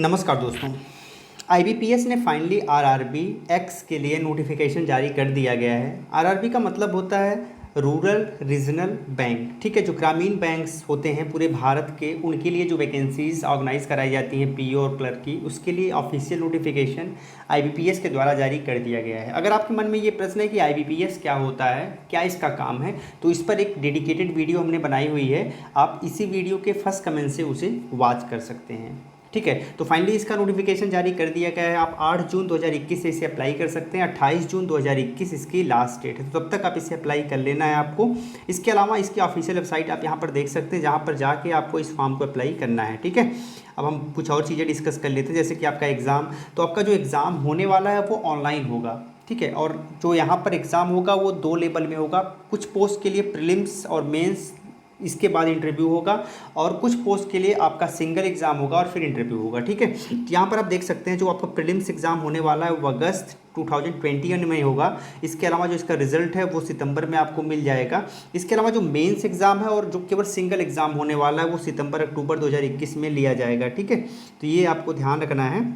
नमस्कार दोस्तों। आईबीपीएस ने फाइनली आरआरबी एक्स के लिए नोटिफिकेशन जारी कर दिया गया है। आरआरबी का मतलब होता है रूरल रीजनल बैंक। ठीक है, जो ग्रामीण बैंक्स होते हैं पूरे भारत के, उनके लिए जो वैकेंसीज ऑर्गेनाइज कराई जाती हैं पीओ और क्लर्क की, उसके लिए ऑफिशियल नोटिफिकेशन आईबीपीएस के द्वारा जारी कर दिया गया है। अगर आपके मन में ये प्रश्न है कि आईबीपीएस क्या होता है, क्या इसका काम है, तो इस पर एक डेडिकेटेड वीडियो हमने बनाई हुई है। आप इसी वीडियो के फर्स्ट कमेंट से उसे वॉच कर सकते हैं। ठीक है, तो फाइनली इसका नोटिफिकेशन जारी कर दिया गया है। आप 8 जून 2021 से इसे अप्लाई कर सकते हैं। 28 जून 2021 इसकी लास्ट डेट है, तो तब तक आप इसे अप्लाई कर लेना है आपको। इसके अलावा इसकी ऑफिशियल वेबसाइट आप यहाँ पर देख सकते हैं, जहाँ पर जाके आपको इस फॉर्म को अप्लाई करना है। ठीक है, अब हम कुछ और चीज़ें डिस्कस कर लेते हैं, जैसे कि आपका एग्ज़ाम। तो आपका जो एग्ज़ाम होने वाला है वो ऑनलाइन होगा। ठीक है, और जो यहाँ पर एग्ज़ाम होगा वो 2 लेवल में होगा। कुछ पोस्ट के लिए प्रीलिम्स और मेंस, इसके बाद इंटरव्यू होगा, और कुछ पोस्ट के लिए आपका सिंगल एग्ज़ाम होगा और फिर इंटरव्यू होगा। ठीक है, तो यहाँ पर आप देख सकते हैं जो आपका प्रीलिम्स एग्ज़ाम होने वाला है वो अगस्त 2021 में होगा। इसके अलावा जो इसका रिजल्ट है वो सितंबर में आपको मिल जाएगा। इसके अलावा जो मेंस एग्ज़ाम है और जो केवल सिंगल एग्ज़ाम होने वाला है वो सितंबर अक्टूबर 2021 में लिया जाएगा। ठीक है, तो ये आपको ध्यान रखना है,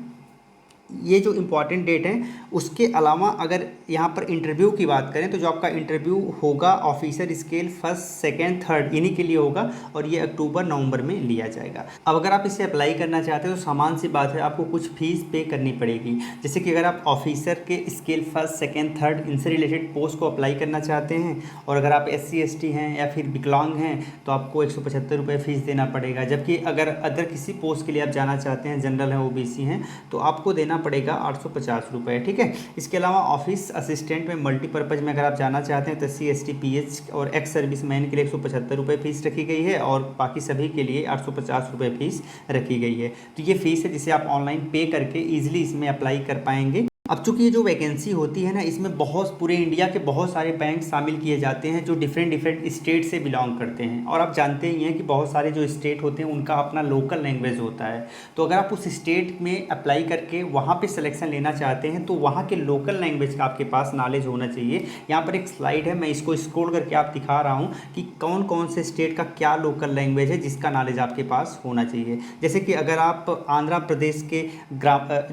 ये जो इम्पॉर्टेंट डेट है। उसके अलावा अगर यहाँ पर इंटरव्यू की बात करें तो जो आपका इंटरव्यू होगा officer scale first second third इन्हीं के लिए होगा, और ये अक्टूबर नवंबर में लिया जाएगा। अब अगर आप इसे अप्लाई करना चाहते हो तो सामान सी बात है, आपको कुछ फीस पे करनी पड़ेगी। जैसे कि अगर आप ऑफिसर के स्केल फर्स्ट सेकेंड थर्ड इनसे रिलेटेड पोस्ट को अप्लाई करना चाहते हैं, और अगर आप SC ST हैं या फिर विकलांग हैं, तो आपको 175 रुपये फ़ीस देना पड़ेगा। जबकि अगर अदर किसी पोस्ट के लिए आप जाना चाहते हैं, जनरल हैं OBC हैं, तो आपको देना पड़ेगा 850 रुपये। ठीक है, इसके अलावा ऑफिस असिस्टेंट में मल्टीपर्पज़ में अगर आप जाना चाहते हैं तो SC ST PH और एक्स सर्विस मैन के लिए 175 रुपये फ़ीस रखी गई है, और बाकी सभी के लिए 850 रुपये फ़ीस रखी गई है। तो ये फ़ीस है जिसे आप ऑनलाइन पे करके ईजिली इसमें अप्लाई कर पाएंगे। अब चूंकि ये जो वैकेंसी होती है ना, इसमें बहुत पूरे इंडिया के बहुत सारे बैंक शामिल किए जाते हैं जो डिफरेंट स्टेट से बिलोंग करते हैं। और आप जानते ही हैं कि बहुत सारे जो स्टेट होते हैं उनका अपना लोकल लैंग्वेज होता है। तो अगर आप उस स्टेट में अप्लाई करके वहाँ पे सिलेक्शन लेना चाहते हैं तो वहाँ के लोकल लैंग्वेज का आपके पास नॉलेज होना चाहिए। यहाँ पर एक स्लाइड है, मैं इसको स्क्रॉल करके आप दिखा रहा हूँ कि कौन कौन से स्टेट का क्या लोकल लैंग्वेज है जिसका नॉलेज आपके पास होना चाहिए। जैसे कि अगर आप आंध्र प्रदेश के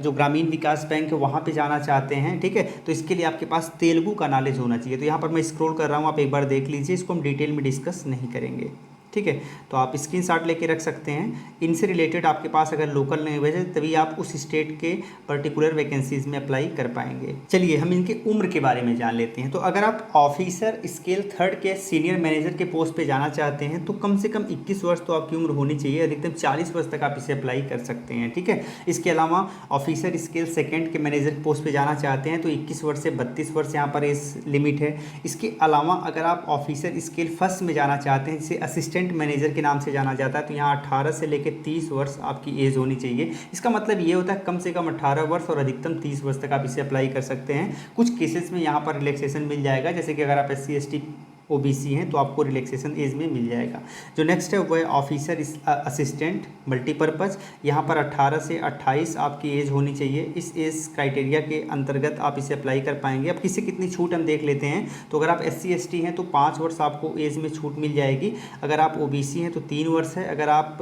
जो ग्रामीण विकास बैंक है वहाँ पर जाना चाहते हैं, ठीक है, तो इसके लिए आपके पास तेलुगु का नॉलेज होना चाहिए। तो यहाँ पर मैं स्क्रॉल कर रहा हूँ, आप एक बार देख लीजिए, इसको हम डिटेल में डिस्कस नहीं करेंगे। ठीक है, तो आप स्क्रीनशॉट लेके रख सकते हैं। इनसे रिलेटेड आपके पास अगर लोकल लैंग्वेज है तभी आप उस स्टेट के पर्टिकुलर वैकेंसीज में अप्लाई कर पाएंगे। चलिए हम इनके उम्र के बारे में जान लेते हैं। तो अगर आप ऑफिसर स्केल थर्ड के सीनियर मैनेजर के पोस्ट पे जाना चाहते हैं तो कम से कम 21 वर्ष तो आपकी उम्र होनी चाहिए, अधिकतम 40 वर्ष तक आप इसे अप्लाई कर सकते हैं। ठीक है, इसके अलावा ऑफिसर स्केल सेकेंड के मैनेजर के पोस्ट पे जाना चाहते हैं तो 21 वर्ष से 32 वर्ष यहाँ पर इस लिमिट है। इसके अलावा अगर आप ऑफिसर स्केल फर्स्ट में जाना चाहते हैं, जिसे असिस्टेंट मैनेजर के नाम से जाना जाता है, तो यहाँ 18 से लेकर 30 वर्ष आपकी एज होनी चाहिए। इसका मतलब ये होता है कम से कम 18 वर्ष और अधिकतम 30 वर्ष तक आप इसे अप्लाई कर सकते हैं। कुछ केसेस में यहाँ पर रिलैक्सेशन मिल जाएगा, जैसे कि अगर आप SC ST OBC हैं तो आपको रिलैक्सेशन एज में मिल जाएगा। जो नेक्स्ट है वो है ऑफिसर असिस्टेंट मल्टीपर्पज़। यहाँ पर 18 से 28 आपकी एज होनी चाहिए। इस एज क्राइटेरिया के अंतर्गत आप इसे अप्लाई कर पाएंगे। अब किसी कितनी छूट हम देख लेते हैं। तो अगर आप SC ST हैं तो 5 वर्ष आपको एज में छूट मिल जाएगी। अगर आप OBC हैं तो 3 वर्ष है। अगर आप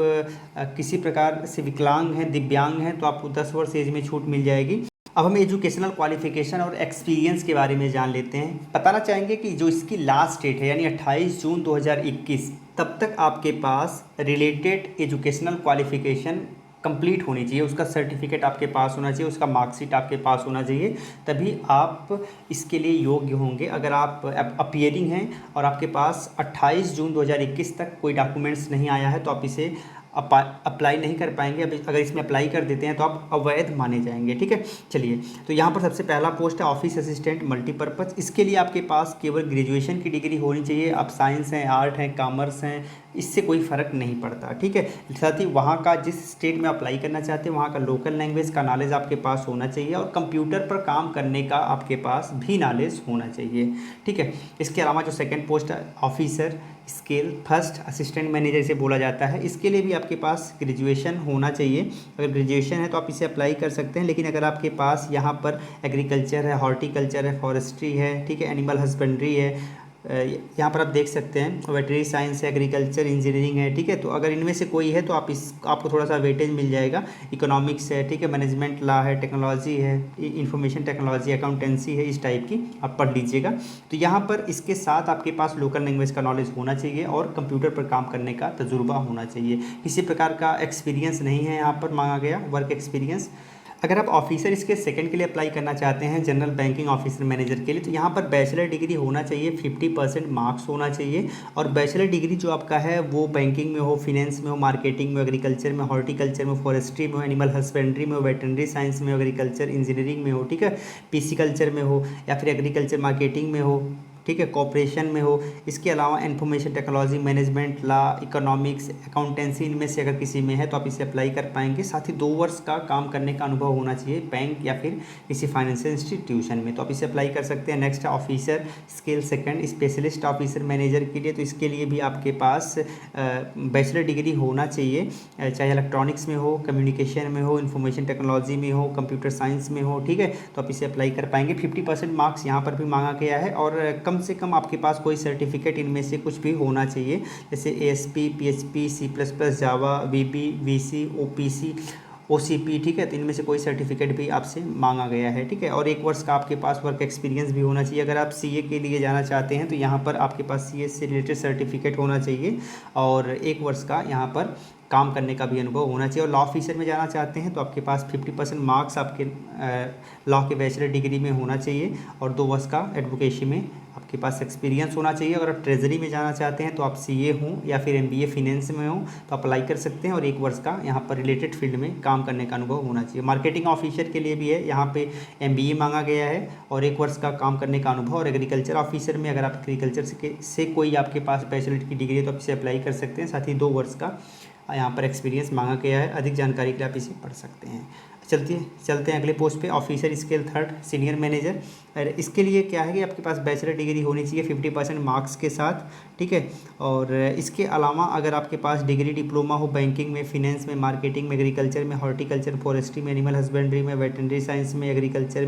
किसी प्रकार से विकलांग हैं, दिव्यांग हैं, तो आपको 10 वर्ष एज में छूट मिल जाएगी। अब हम एजुकेशनल क्वालिफिकेशन और एक्सपीरियंस के बारे में जान लेते हैं। बताना चाहेंगे कि जो इसकी लास्ट डेट है यानी 28 जून 2021, तब तक आपके पास रिलेटेड एजुकेशनल क्वालिफिकेशन कंप्लीट होनी चाहिए, उसका सर्टिफिकेट आपके पास होना चाहिए, उसका मार्कशीट आपके पास होना चाहिए, तभी आप इसके लिए योग्य होंगे। अगर आप अपीयरिंग हैं और आपके पास 28 जून 2021 तक कोई डॉक्यूमेंट्स नहीं आया है तो आप इसे अप्लाई नहीं कर पाएंगे। अब अगर इसमें अप्लाई कर देते हैं तो आप अवैध माने जाएंगे। ठीक है, चलिए, तो यहाँ पर सबसे पहला पोस्ट है ऑफिस असिस्टेंट मल्टीपर्पज़। इसके लिए आपके पास केवल ग्रेजुएशन की डिग्री होनी चाहिए। आप साइंस हैं, आर्ट हैं, कॉमर्स हैं, इससे कोई फ़र्क नहीं पड़ता। ठीक है, साथ ही वहाँ का जिस स्टेट में अप्लाई करना चाहते हैं वहाँ का लोकल लैंग्वेज का नॉलेज आपके पास होना चाहिए, और कंप्यूटर पर काम करने का आपके पास भी नॉलेज होना चाहिए। ठीक है, इसके अलावा जो सेकंड पोस्ट है officer scale first assistant manager इसे बोला जाता है, इसके लिए भी आपके पास ग्रेजुएशन होना चाहिए। अगर ग्रेजुएशन है तो आप इसे अप्लाई कर सकते हैं, लेकिन अगर आपके पास यहाँ पर एग्रीकल्चर है, हॉर्टिकल्चर है, फॉरेस्ट्री है, ठीक है, एनिमल हस्बेंड्री है, यहाँ पर आप देख सकते हैं वेटनरी साइंस है, एग्रीकल्चर इंजीनियरिंग है, ठीक है। तो अगर इनमें से कोई है तो आपको थोड़ा सा वेटेज मिल जाएगा। इकोनॉमिक्स है, ठीक है, मैनेजमेंट लॉ है, टेक्नोलॉजी है, इंफॉर्मेशन टेक्नोलॉजी, अकाउंटेंसी है, इस टाइप की आप पढ़ लीजिएगा। तो यहाँ पर इसके साथ आपके पास लोकल लैंग्वेज का नॉलेज होना चाहिए और कंप्यूटर पर काम करने का तजुर्बा होना चाहिए। किसी प्रकार का एक्सपीरियंस नहीं है यहाँ पर मांगा गया, वर्क एक्सपीरियंस। अगर आप ऑफिसर इसके सेकंड के लिए अप्लाई करना चाहते हैं, जनरल बैंकिंग ऑफिसर मैनेजर के लिए, तो यहाँ पर बैचलर डिग्री होना चाहिए, 50% मार्क्स होना चाहिए। और बैचलर डिग्री जो आपका है वो बैंकिंग में हो, फिनेंस में हो, मार्केटिंग में, एग्रीकल्चर में, हॉर्टिकल्चर में, फॉरेस्ट्री में हो, एनिमल हस्बेंड्री में हो, वेटनरी साइंस में हो, एग्रीकल्चर इंजीनियरिंग में हो, ठीक है, पीसीकल्चर में हो, या फिर एग्रीकल्चर मार्केटिंग में हो, ठीक है, कॉपरेशन में हो। इसके अलावा information technology, management law, economics, accountancy, इनमें से अगर किसी में है तो आप इसे अप्लाई कर पाएंगे। साथ ही 2 वर्ष का काम करने का अनुभव होना चाहिए बैंक या फिर किसी फाइनेंशियल इंस्टीट्यूशन में, तो आप इसे अप्लाई कर सकते हैं। Next officer scale second, specialist officer manager के लिए, तो इसके लिए भी आपके पास बैचलर डिग्री होना चाहिए, चाहे इलेक्ट्रॉनिक्स में हो, कम्युनिकेशन में हो, इन्फॉर्मेशन टेक्नोलॉजी में हो, कंप्यूटर साइंस में हो, ठीक है। तो आप इसे अप्लाई कर पाएंगे। 50% मार्क्स यहाँ पर भी मांगा गया है और कम से कम आपके पास कोई सर्टिफिकेट इनमें से कुछ भी होना चाहिए, जैसे ASP, PHP, C++, जावा, VB, VC, OPC, OCP, ठीक है। तो इनमें से कोई सर्टिफिकेट भी आपसे मांगा गया है, ठीक है। और 1 वर्ष का आपके पास वर्क एक्सपीरियंस भी होना चाहिए। अगर आप CA के लिए जाना चाहते हैं तो यहाँ पर आपके पास CA से रिलेटेड सर्टिफिकेट होना चाहिए और 1 वर्ष का यहाँ पर काम करने का भी अनुभव होना चाहिए। और लॉ ऑफिसर में जाना चाहते हैं तो आपके पास 50% मार्क्स आपके लॉ के बैचलर डिग्री में होना चाहिए और 2 वर्ष का एडवोकेसी में आपके पास एक्सपीरियंस होना चाहिए। अगर आप ट्रेजरी में जाना चाहते हैं तो आप CA हों या फिर MBA फिनेंस में हों तो अप्लाई कर सकते हैं और 1 वर्ष का यहाँ पर रिलेटेड फील्ड में काम करने का अनुभव होना चाहिए। मार्केटिंग ऑफिसर के लिए भी है, यहाँ पे MBA मांगा गया है और 1 वर्ष का काम करने का अनुभव। और एग्रीकल्चर ऑफिसर में अगर आप एग्रीकल्चर से कोई आपके पास बैचलर की डिग्री है तो आप इसे अप्लाई कर सकते हैं। साथ ही 2 वर्ष का यहाँ पर एक्सपीरियंस मांगा गया है। अधिक जानकारी के लिए आप इसे पढ़ सकते हैं। चलते हैं अगले पोस्ट पे, officer scale third, senior manager. और इसके लिए क्या है कि आपके पास बैचलर डिग्री होनी चाहिए 50% मार्क्स के साथ, ठीक है। और इसके अलावा अगर आपके पास डिग्री डिप्लोमा हो बैंकिंग में, फिनेंस में, मार्केटिंग में, एग्रीकल्चर में, हॉर्टिकल्चर, फॉरेस्ट्री में, एनिमल हस्बेंड्री में, वेटनरी साइंस में, एग्रीकल्चर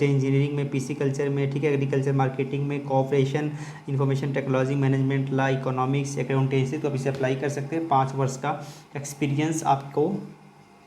इंजीनियरिंग में, PC कल्चर में, ठीक है, एग्रीकल्चर मार्केटिंग में, cooperation, information technology, management law, economics, accountancy, तो आप इसे अप्लाई कर सकते हैं। 5 वर्ष का एक्सपीरियंस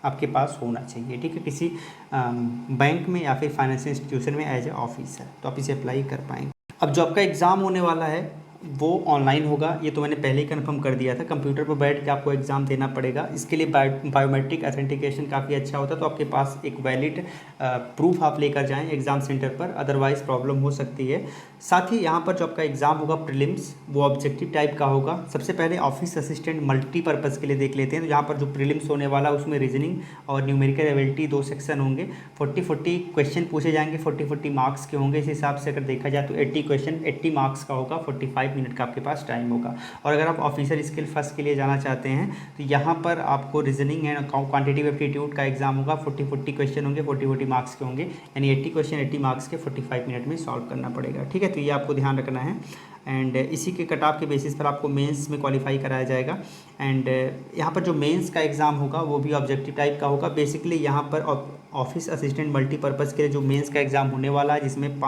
आपके पास होना चाहिए, ठीक है, किसी बैंक में या फिर फाइनेंशियल इंस्टीट्यूशन में एज ए ऑफिसर, तो आप इसे अप्लाई कर पाएंगे। अब जो आपका एग्ज़ाम होने वाला है वो ऑनलाइन होगा, ये तो मैंने पहले ही कंफर्म कर दिया था। कंप्यूटर पर बैठ के आपको एग्ज़ाम देना पड़ेगा। इसके लिए बायोमेट्रिक ऑथेंटिकेशन काफ़ी अच्छा होता है, तो आपके पास एक वैलिड प्रूफ आप लेकर जाएं एग्ज़ाम सेंटर पर, अदरवाइज़ प्रॉब्लम हो सकती है। साथ ही यहाँ पर जो आपका एग्ज़ाम होगा प्रीलिम्स, वो ऑब्जेक्टिव टाइप का होगा। सबसे पहले ऑफिस असिस्टेंट मल्टीपर्पज़ के लिए देख लेते हैं। तो यहाँ पर जो प्रीलिम्स होने वाला है उसमें रीजनिंग और न्यूमेरिकल एबिलिटी 2 सेक्शन होंगे। 40 क्वेश्चन पूछे जाएंगे, 40 मार्क्स के होंगे। इस हिसाब से अगर देखा जाए तो 80 क्वेश्चन 80 मार्क्स का होगा, 45 मिनट का आपके पास टाइम होगा। और अगर आप ऑफिसर स्किल फर्स्ट के लिए जाना चाहते हैं तो यहाँ पर आपको रीजनिंग एंड क्वांटिटेटिव एप्टीट्यूड का एग्जाम होगा। 40 क्वेश्चन होंगे, 40 मार्क्स के होंगे, यानी 80 क्वेश्चन 80 मार्क्स के 45 मिनट में सॉल्व करना पड़ेगा, ठीक है। तो ये आपको ध्यान रखना है। एंड इसी के कट ऑफ के बेसिस पर आपको मेंस में क्वालिफाई कराया जाएगा। एंड यहाँ पर जो मेंस का एग्ज़ाम होगा वो भी ऑब्जेक्टिव टाइप का होगा। बेसिकली यहाँ पर ऑफिस असिस्टेंट मल्टीपर्पज़ के लिए जो मेंस का एग्ज़ाम होने वाला है, जिसमें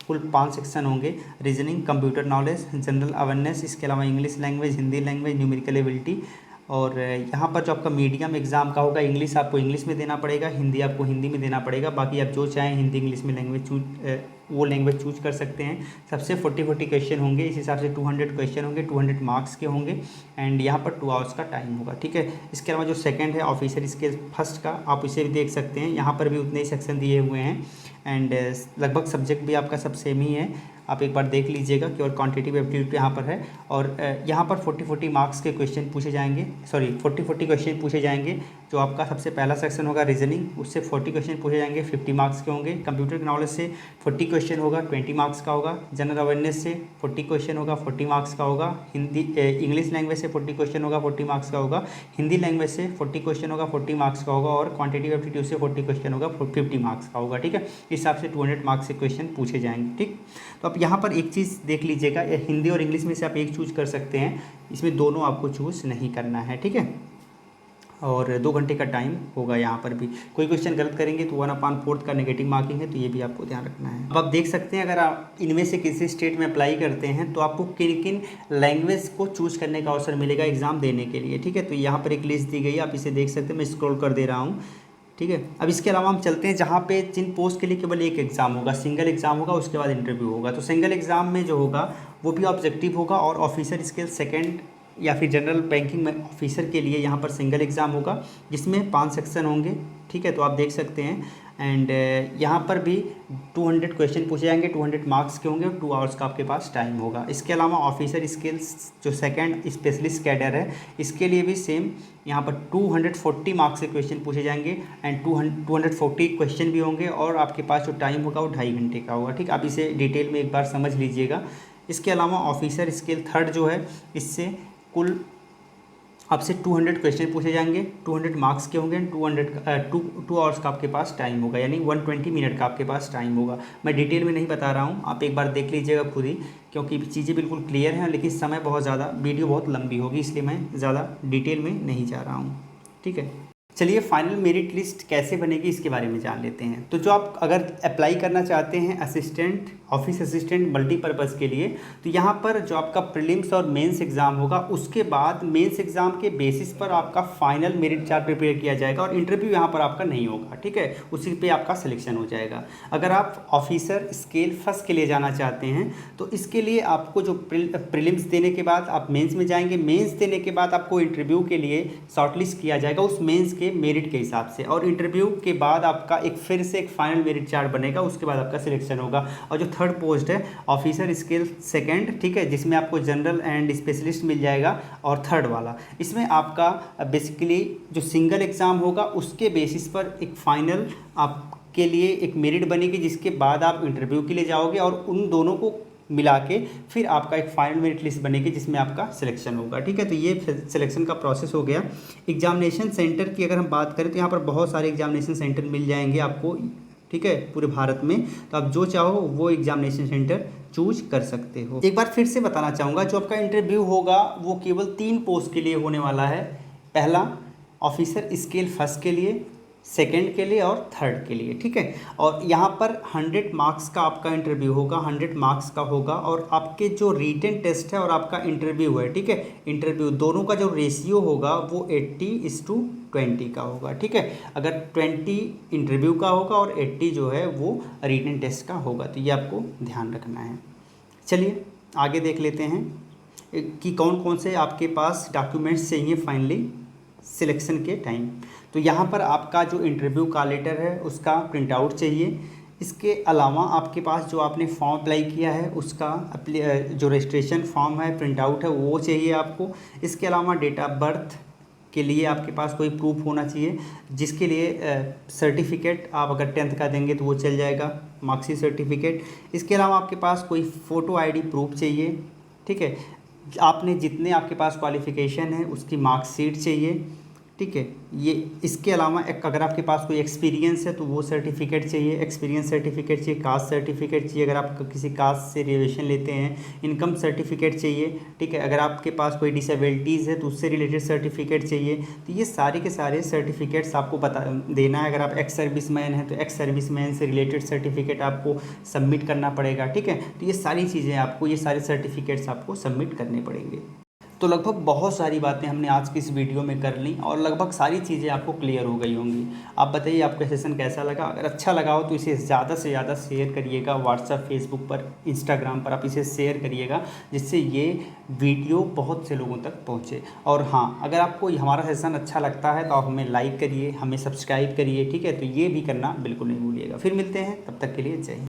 कुल 5 सेक्शन होंगे। Reasoning, computer knowledge, general awareness, इसके अलावा English language, Hindi language, numerical ability. और यहाँ पर जो आपका मीडियम एग्ज़ाम का होगा, इंग्लिश आपको इंग्लिश में देना पड़ेगा, हिंदी आपको हिंदी में देना पड़ेगा। बाकी आप जो चाहें हिंदी इंग्लिश में वो लैंग्वेज चूज कर सकते हैं। सबसे 40 क्वेश्चन होंगे, इस हिसाब से 200 क्वेश्चन होंगे, 200 मार्क्स के होंगे। एंड यहाँ पर 2 आवर्स का टाइम होगा, ठीक है। इसके अलावा जो सेकंड है ऑफिसर स्केल फर्स्ट का, आप इसे भी देख सकते हैं। यहाँ पर भी उतने ही सेक्शन दिए हुए हैं एंड लगभग सब्जेक्ट भी आपका सब सेम ही है। आप एक बार देख लीजिएगा कि और क्वांटिटेटिव एप्टीट्यूड यहाँ पर है। और यहाँ पर 40 मार्क्स के क्वेश्चन पूछे जाएंगे, 40 क्वेश्चन पूछे जाएंगे। जो आपका सबसे पहला सेक्शन होगा रीजनिंग, उससे 40 क्वेश्चन पूछे जाएंगे, 50 मार्क्स के होंगे। कंप्यूटर नॉलेज से 40 क्वेश्चन होगा, 20 मार्क्स का होगा। जनरल अवेयरनेस से 40 क्वेश्चन होगा, 40 मार्क्स का होगा। इंग्लिश लैंग्वेज से 40 क्वेश्चन होगा, 40 मार्क्स का होगा। हिंदी लैंग्वेज से 40 क्वेश्चन होगा, 40 मार्क्स का होगा। और क्वांटिटेटिव एप्टीट्यूड से 40 क्वेश्चन होगा, 50 मार्क्स का होगा, ठीक है। इस हिसाब से 200 मार्क्स के क्वेश्चन पूछे जाएंगे, ठीक। तो आप यहाँ पर एक चीज़ देख लीजिएगा, हिंदी और इंग्लिश में से आप एक चूज कर सकते हैं, इसमें दोनों आपको चूज नहीं करना है, ठीक है। और 2 घंटे का टाइम होगा। यहाँ पर भी कोई क्वेश्चन गलत करेंगे तो 1/4 का नेगेटिव मार्किंग है, तो ये भी आपको ध्यान रखना है। अब आप देख सकते हैं अगर आप इनमें से किसी स्टेट में अप्लाई करते हैं तो आपको किन किन लैंग्वेज को चूज करने का अवसर मिलेगा एग्ज़ाम देने के लिए, ठीक है। तो यहाँ पर एक लिस्ट दी गई है, आप इसे देख सकते हैं, मैं स्क्रॉल कर दे रहा हूँ, ठीक है। अब इसके अलावा हम चलते हैं जहाँ पे जिन पोस्ट के लिए केवल एक एग्ज़ाम होगा, सिंगल एग्ज़ाम होगा, उसके बाद इंटरव्यू होगा। तो सिंगल एग्ज़ाम में जो होगा वो भी ऑब्जेक्टिव होगा और ऑफिसर स्किल सेकंड या फिर जनरल बैंकिंग में ऑफिसर के लिए यहाँ पर सिंगल एग्ज़ाम होगा जिसमें 5 सेक्शन होंगे, ठीक है। तो आप देख सकते हैं एंड यहाँ पर भी 200 क्वेश्चन पूछे जाएंगे, 200 मार्क्स के होंगे और 2 आवर्स का आपके पास टाइम होगा। इसके अलावा ऑफिसर स्किल्स जो सेकंड स्पेशलिस्ट कैडर है इसके लिए भी सेम यहाँ पर 240 मार्क्स के क्वेश्चन पूछे जाएंगे एंड 240 क्वेश्चन भी होंगे और आपके पास जो टाइम होगा वो 2.5 घंटे का होगा, ठीक। आप इसे डिटेल में एक बार समझ लीजिएगा। इसके अलावा ऑफिसर स्किल थर्ड जो है इससे कुल आपसे 200 क्वेश्चन पूछे जाएंगे, 200 मार्क्स के होंगे, 2 आवर्स का आपके पास टाइम होगा, यानी 120 मिनट का आपके पास टाइम होगा। मैं डिटेल में नहीं बता रहा हूँ, आप एक बार देख लीजिएगा खुद ही, क्योंकि चीज़ें बिल्कुल क्लियर हैं, लेकिन समय बहुत ज़्यादा, वीडियो बहुत लंबी होगी, इसलिए मैं ज़्यादा डिटेल में नहीं जा रहा हूँ, ठीक है। चलिए फाइनल मेरिट लिस्ट कैसे बनेगी इसके बारे में जान लेते हैं। तो जो आप अगर अप्लाई करना चाहते हैं असिस्टेंट, ऑफिस असिस्टेंट मल्टीपर्पज़ के लिए, तो यहाँ पर जो आपका प्रीलिम्स और मेंस एग्ज़ाम होगा उसके बाद मेंस एग्ज़ाम के बेसिस पर आपका फाइनल मेरिट चार्ट प्रिपेयर किया जाएगा और इंटरव्यू यहाँ पर आपका नहीं होगा, ठीक है। उसी पे आपका सिलेक्शन हो जाएगा। अगर आप ऑफिसर स्केल फर्स्ट के लिए जाना चाहते हैं तो इसके लिए आपको जो प्रीलिम्स देने के बाद आप मेंस में जाएंगे, मेंस देने के बाद आपको इंटरव्यू के लिए शॉर्टलिस्ट किया जाएगा उस मेंस के मेरिट के हिसाब से, और इंटरव्यू के बाद आपका फिर से एक फाइनल मेरिट चार्ट बनेगा, उसके बाद आपका सिलेक्शन होगा। और जो थर्ड पोस्ट है ऑफिसर स्किल सेकंड, ठीक है, जिसमें आपको जनरल एंड स्पेशलिस्ट मिल जाएगा, और थर्ड वाला इसमें आपका बेसिकली जो सिंगल एग्ज़ाम होगा उसके बेसिस पर एक फाइनल आपके लिए एक मेरिट बनेगी, जिसके बाद आप इंटरव्यू के लिए जाओगे और उन दोनों को मिला के फिर आपका एक फाइनल मेरिट लिस्ट बनेगी जिसमें आपका सिलेक्शन होगा, ठीक है। तो ये सिलेक्शन का प्रोसेस हो गया। एग्जामिनेशन सेंटर की अगर हम बात करें तो यहाँ पर बहुत सारे एग्जामिनेशन सेंटर मिल जाएंगे आपको, ठीक है, पूरे भारत में। तो आप जो चाहो वो एग्जामिनेशन सेंटर चूज कर सकते हो। एक बार फिर से बताना चाहूँगा, जो आपका इंटरव्यू होगा वो केवल 3 पोस्ट के लिए होने वाला है। पहला ऑफिसर स्केल फर्स्ट के लिए, सेकंड के लिए और थर्ड के लिए, ठीक है। और यहाँ पर 100 मार्क्स का आपका इंटरव्यू होगा, 100 मार्क्स का होगा, और आपके जो रिटन टेस्ट है और आपका इंटरव्यू है, ठीक है, इंटरव्यू दोनों का जो रेशियो होगा वो 80:20 का होगा, ठीक है। अगर 20 इंटरव्यू का होगा और 80 जो है वो रिटन टेस्ट का होगा, तो ये आपको ध्यान रखना है। चलिए आगे देख लेते हैं कि कौन कौन से आपके पास डॉक्यूमेंट्स चाहिए फाइनली सिलेक्शन के टाइम। तो यहाँ पर आपका जो इंटरव्यू का लेटर है उसका प्रिंट आउट चाहिए। इसके अलावा आपके पास जो आपने फॉर्म अप्लाई किया है उसका जो रजिस्ट्रेशन फॉर्म है प्रिंट आउट है वो चाहिए आपको। इसके अलावा डेट ऑफ बर्थ के लिए आपके पास कोई प्रूफ होना चाहिए, जिसके लिए सर्टिफिकेट आप अगर 10th का देंगे तो वो चल जाएगा, मार्कशीट सर्टिफिकेट। इसके अलावा आपके पास कोई फ़ोटो आईडी प्रूफ चाहिए, ठीक है। आपने जितने आपके पास क्वालिफ़िकेशन है उसकी मार्कशीट चाहिए, ठीक है। ये इसके अलावा अगर आपके पास कोई एक्सपीरियंस है तो वो सर्टिफिकेट चाहिए, एक्सपीरियंस सर्टिफिकेट चाहिए, कास्ट सर्टिफिकेट चाहिए अगर आप किसी कास्ट से रिजर्वेशन लेते हैं, इनकम सर्टिफिकेट चाहिए, ठीक है। अगर आपके पास कोई डिसेबिलिटीज़ है तो उससे रिलेटेड सर्टिफिकेट चाहिए। तो ये सारे के सारे सर्टिफिकेट्स आपको देना है। अगर आप एक्स सर्विस मैन हैं तो एक्स सर्विस मैन से रिलेटेड सर्टिफिकेट आपको सबमिट करना पड़ेगा, ठीक है। तो ये सारी चीज़ें आपको, ये सारे सर्टिफिकेट्स आपको सबमिट करने पड़ेंगे। तो लगभग बहुत सारी बातें हमने आज की इस वीडियो में कर ली और लगभग सारी चीज़ें आपको क्लियर हो गई होंगी। आप बताइए आपका सेशन कैसा लगा। अगर अच्छा लगा हो तो इसे ज़्यादा से ज़्यादा शेयर करिएगा, व्हाट्सएप, फेसबुक पर, इंस्टाग्राम पर आप इसे शेयर करिएगा, जिससे ये वीडियो बहुत से लोगों तक पहुँचे। और हाँ, अगर आपको हमारा सेशन अच्छा लगता है तो आप हमें लाइक करिए, हमें सब्सक्राइब करिए, ठीक है। तो ये भी करना बिल्कुल नहीं भूलिएगा। फिर मिलते हैं, तब तक के लिए जय हिंद।